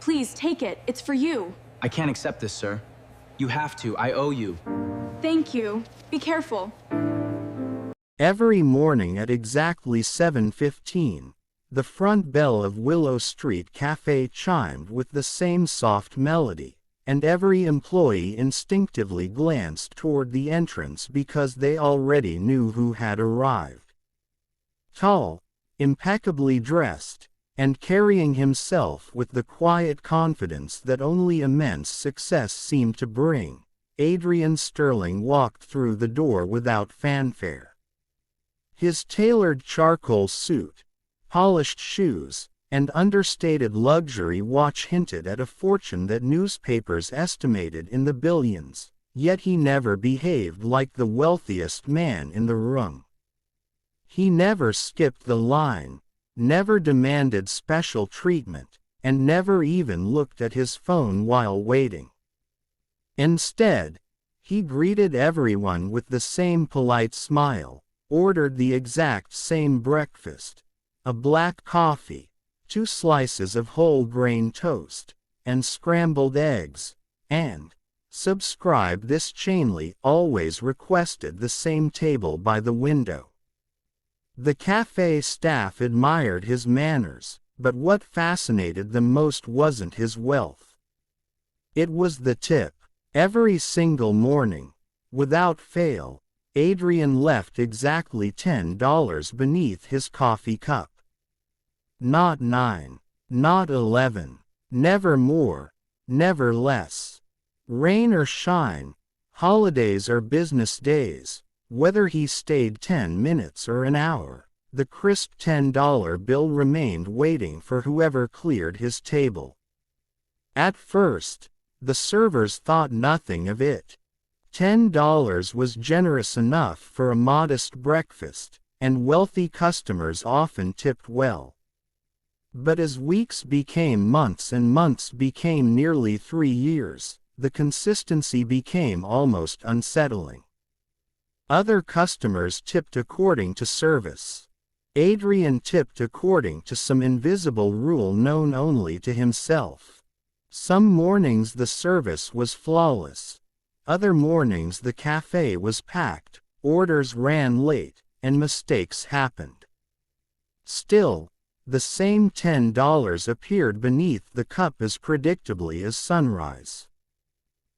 Please, take it. It's for you. I can't accept this, sir. You have to. I owe you. Thank you. Be careful. Every morning at exactly 7:15, the front bell of Willow Street Cafe chimed with the same soft melody, and every employee instinctively glanced toward the entrance because they already knew who had arrived. Tall, impeccably dressed, and carrying himself with the quiet confidence that only immense success seemed to bring, Adrian Sterling walked through the door without fanfare. His tailored charcoal suit, polished shoes, and understated luxury watch hinted at a fortune that newspapers estimated in the billions, yet he never behaved like the wealthiest man in the room. He never skipped the line, never demanded special treatment, and never even looked at his phone while waiting. Instead, he greeted everyone with the same polite smile, ordered the exact same breakfast, a black coffee, 2 slices of whole grain toast, and scrambled eggs, and, subscribed this chainly, always requested the same table by the window. The cafe staff admired his manners, but what fascinated them most wasn't his wealth. It was the tip. Every single morning, without fail, Adrian left exactly $10 beneath his coffee cup. Not 9, not 11, never more, never less. Rain or shine, holidays or business days, whether he stayed 10 minutes or an hour, the crisp $10 bill remained waiting for whoever cleared his table. At first, the servers thought nothing of it. $10 was generous enough for a modest breakfast, and wealthy customers often tipped well. But as weeks became months and months became nearly 3 years, the consistency became almost unsettling. Other customers tipped according to service. Adrian tipped according to some invisible rule known only to himself. Some mornings the service was flawless. Other mornings the cafe was packed, orders ran late, and mistakes happened. Still, the same $10 appeared beneath the cup as predictably as sunrise.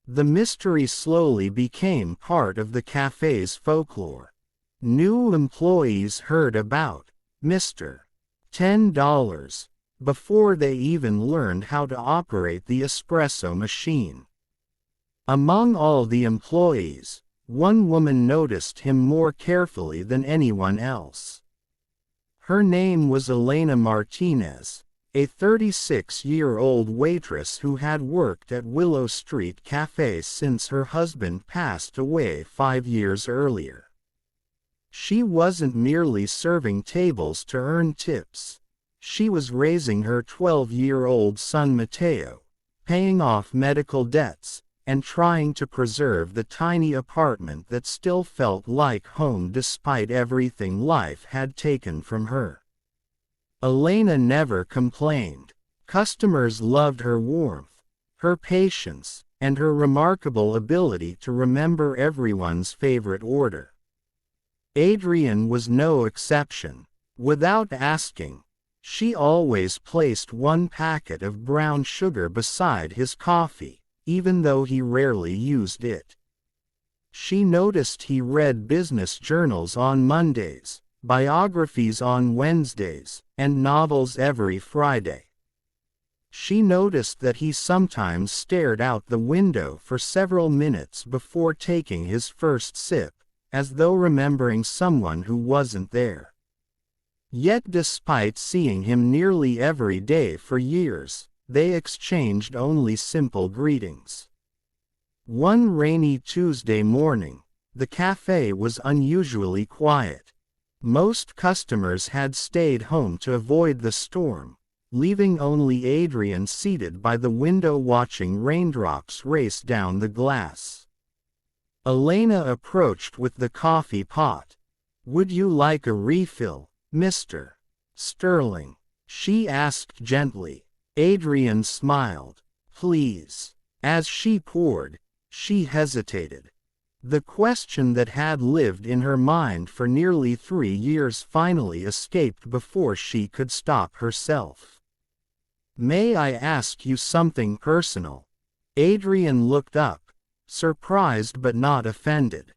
The mystery slowly became part of the cafe's folklore. New employees heard about Mr. $10 before they even learned how to operate the espresso machine. Among all the employees, one woman noticed him more carefully than anyone else. Her name was Elena Martinez, a 36-year-old waitress who had worked at Willow Street Cafe since her husband passed away 5 years earlier. She wasn't merely serving tables to earn tips. She was raising her 12-year-old son Mateo, paying off medical debts, and trying to preserve the tiny apartment that still felt like home despite everything life had taken from her. Elena never complained. Customers loved her warmth, her patience, and her remarkable ability to remember everyone's favorite order. Adrian was no exception. Without asking, she always placed 1 packet of brown sugar beside his coffee, even though he rarely used it. She noticed he read business journals on Mondays, biographies on Wednesdays, and novels every Friday. She noticed that he sometimes stared out the window for several minutes before taking his first sip, as though remembering someone who wasn't there. Yet despite seeing him nearly every day for years, they exchanged only simple greetings. One rainy Tuesday morning, the cafe was unusually quiet. Most customers had stayed home to avoid the storm, leaving only Adrian seated by the window watching raindrops race down the glass. Elena approached with the coffee pot. "Would you like a refill, Mr. Sterling?" she asked gently. Adrian smiled. Please. As she poured, she hesitated. The question that had lived in her mind for nearly 3 years finally escaped before she could stop herself. May I ask you something personal? Adrian looked up, surprised but not offended.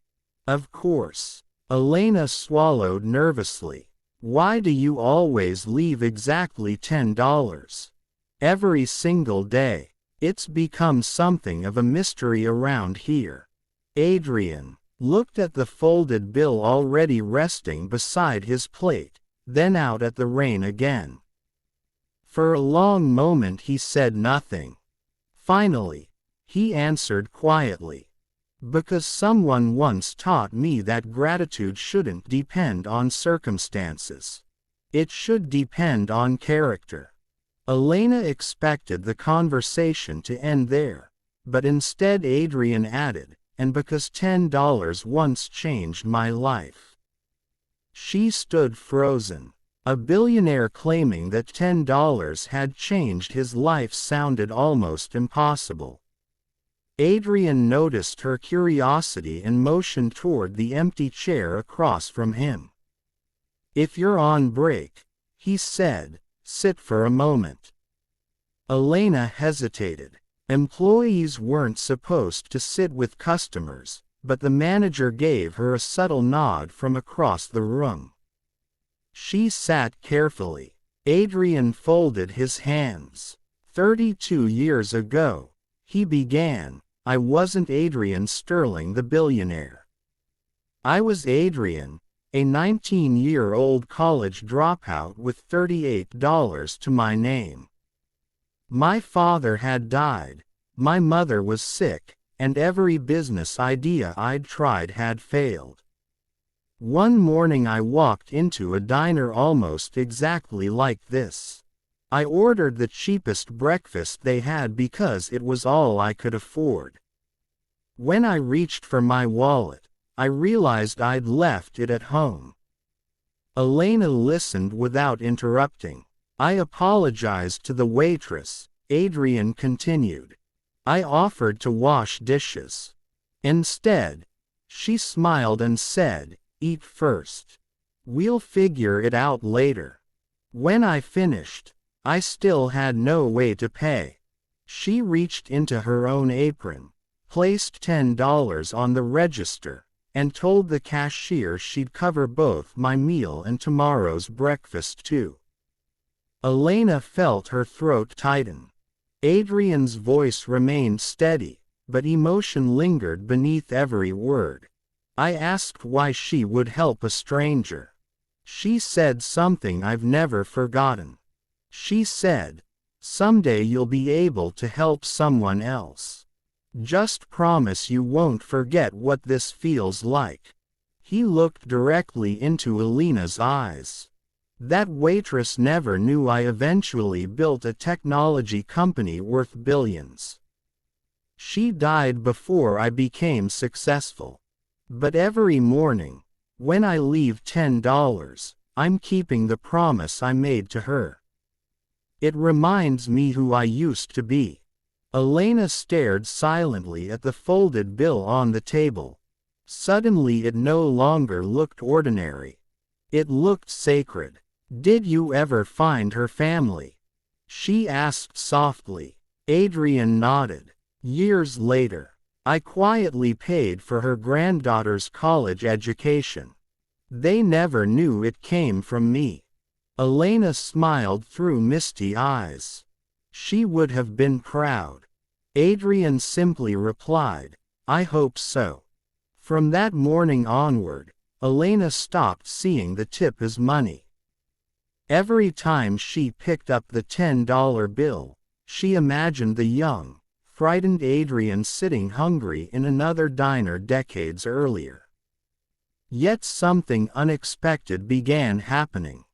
Of course. Elena swallowed nervously. Why do you always leave exactly $10? Every single day. It's become something of a mystery around here. Adrian looked at the folded bill already resting beside his plate, then out at the rain again. For a long moment he said nothing. Finally, he answered quietly. Because someone once taught me that gratitude shouldn't depend on circumstances. It should depend on character. Elena expected the conversation to end there, but instead Adrian added, and because $10 once changed my life. She stood frozen. A billionaire claiming that $10 had changed his life sounded almost impossible. Adrian noticed her curiosity and motioned toward the empty chair across from him. If you're on break, he said, sit for a moment. Elena hesitated. Employees weren't supposed to sit with customers, but the manager gave her a subtle nod from across the room. She sat carefully. Adrian folded his hands. 32 years ago, he began. I wasn't Adrian Sterling the billionaire. I was Adrian, a 19-year-old college dropout with $38 to my name. My father had died, my mother was sick, and every business idea I'd tried had failed. One morning I walked into a diner almost exactly like this. I ordered the cheapest breakfast they had because it was all I could afford. When I reached for my wallet, I realized I'd left it at home. Elena listened without interrupting. I apologized to the waitress, Adrian continued. I offered to wash dishes. Instead, she smiled and said, eat first. We'll figure it out later. When I finished, I still had no way to pay. She reached into her own apron, placed $10 on the register, and told the cashier she'd cover both my meal and tomorrow's breakfast too. Elena felt her throat tighten. Adrian's voice remained steady, but emotion lingered beneath every word. I asked why she would help a stranger. She said something I've never forgotten. She said, someday you'll be able to help someone else. Just promise you won't forget what this feels like. He looked directly into Elena's eyes. That waitress never knew I eventually built a technology company worth billions. She died before I became successful. But every morning, when I leave $10, I'm keeping the promise I made to her. It reminds me who I used to be. Elena stared silently at the folded bill on the table. Suddenly it no longer looked ordinary. It looked sacred. Did you ever find her family? She asked softly. Adrian nodded. Years later, I quietly paid for her granddaughter's college education. They never knew it came from me. Elena smiled through misty eyes. She would have been proud. Adrian simply replied, I hope so. From that morning onward, Elena stopped seeing the tip as money. Every time she picked up the $10 bill, she imagined the young, frightened Adrian sitting hungry in another diner decades earlier. Yet something unexpected began happening.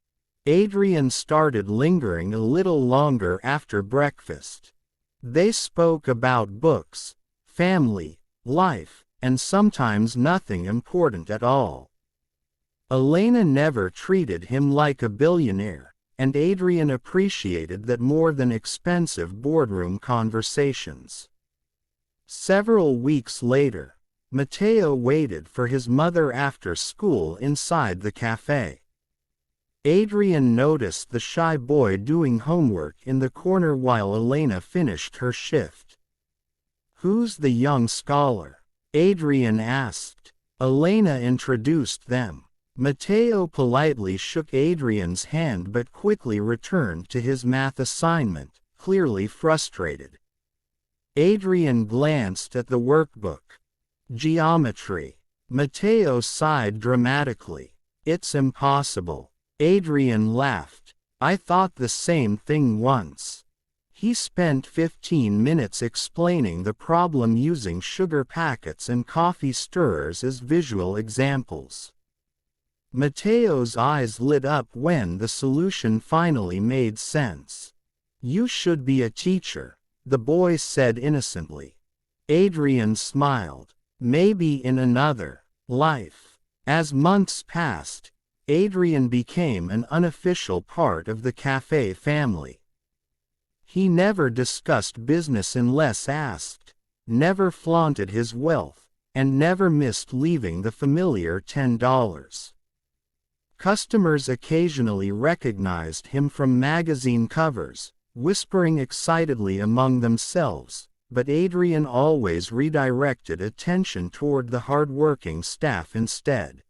Adrian started lingering a little longer after breakfast. They spoke about books, family, life, and sometimes nothing important at all. Elena never treated him like a billionaire. and Adrian appreciated that more than expensive boardroom conversations. Several weeks later, Matteo waited for his mother after school inside the cafe. Adrian noticed the shy boy doing homework in the corner while Elena finished her shift. "Who's the young scholar?" Adrian asked. Elena introduced them. Matteo politely shook Adrian's hand but quickly returned to his math assignment, clearly frustrated. Adrian glanced at the workbook. Geometry. Matteo sighed dramatically. "It's impossible." Adrian laughed. "I thought the same thing once." He spent 15 minutes explaining the problem using sugar packets and coffee stirrers as visual examples. Matteo's eyes lit up when the solution finally made sense. "You should be a teacher," the boy said innocently. Adrian smiled. "Maybe in another life." As months passed, Adrian became an unofficial part of the cafe family. He never discussed business unless asked, never flaunted his wealth, and never missed leaving the familiar $10. Customers occasionally recognized him from magazine covers, whispering excitedly among themselves, but Adrian always redirected attention toward the hard-working staff instead.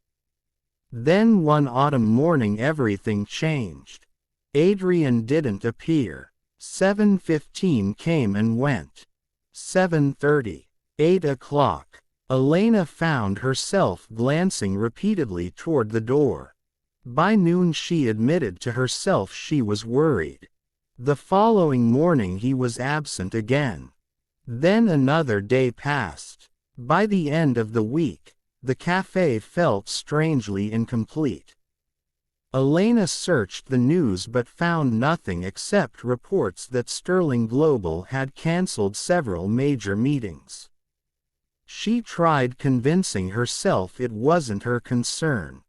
Then one autumn morning everything changed. Adrian didn't appear. 7:15 came and went. 7:30. 8 o'clock. Elena found herself glancing repeatedly toward the door. By noon she admitted to herself she was worried. The following morning he was absent again. Then another day passed. By the end of the week, the cafe felt strangely incomplete. Elena searched the news but found nothing except reports that Sterling Global had canceled several major meetings. She tried convincing herself it wasn't her concern.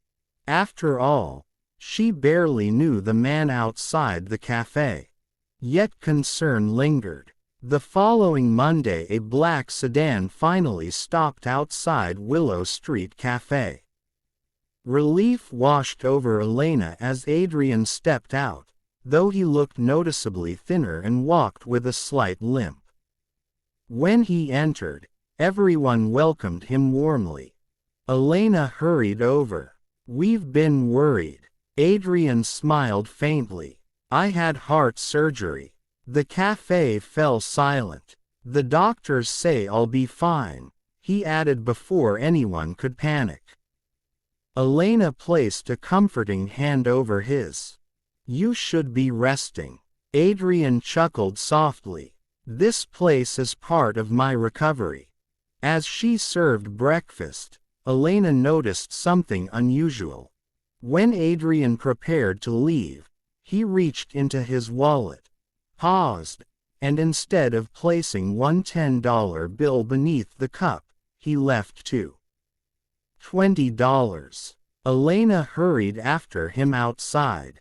After all, she barely knew the man outside the cafe. Yet concern lingered. The following Monday a black sedan finally stopped outside Willow Street Cafe. Relief washed over Elena as Adrian stepped out, though he looked noticeably thinner and walked with a slight limp. When he entered, everyone welcomed him warmly. Elena hurried over. "We've been worried." Adrian smiled faintly. "I had heart surgery." The cafe fell silent. "The doctors say I'll be fine," he added before anyone could panic. Elena placed a comforting hand over his. "You should be resting." Adrian chuckled softly. "This place is part of my recovery." As she served breakfast, Elena noticed something unusual. When Adrian prepared to leave, he reached into his wallet, paused, and instead of placing one $10 bill beneath the cup, he left $20. Elena hurried after him outside.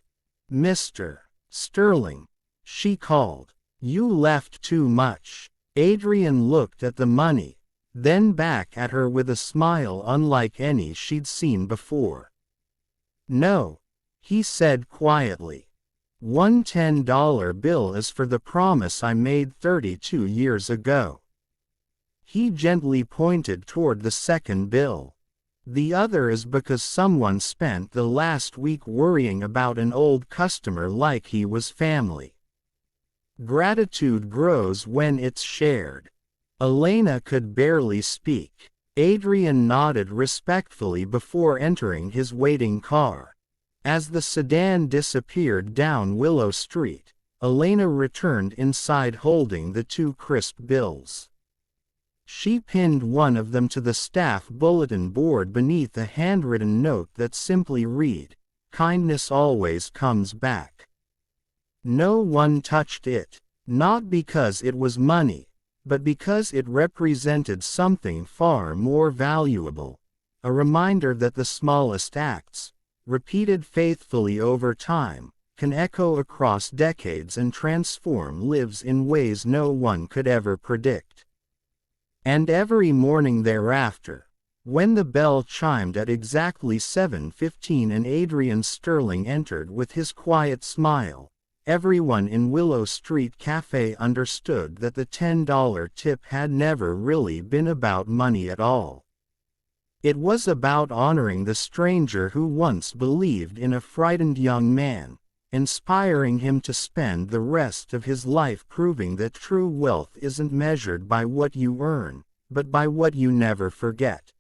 "Mr. Sterling," she called, "you left too much." Adrian looked at the money, then back at her with a smile unlike any she'd seen before. "No," he said quietly. "One $10 bill is for the promise I made 32 years ago." He gently pointed toward the second bill. "The other is because someone spent the last week worrying about an old customer like he was family." Gratitude grows when it's shared. Elena could barely speak. Adrian nodded respectfully before entering his waiting car. As the sedan disappeared down Willow Street, Elena returned inside holding the two crisp bills. She pinned one of them to the staff bulletin board beneath a handwritten note that simply read, "Kindness always comes back." No one touched it, not because it was money, but because it represented something far more valuable, a reminder that the smallest acts, repeated faithfully over time, can echo across decades and transform lives in ways no one could ever predict. And every morning thereafter, when the bell chimed at exactly 7:15 and Adrian Sterling entered with his quiet smile, everyone in Willow Street Cafe understood that the $10 tip had never really been about money at all. It was about honoring the stranger who once believed in a frightened young man, inspiring him to spend the rest of his life proving that true wealth isn't measured by what you earn, but by what you never forget.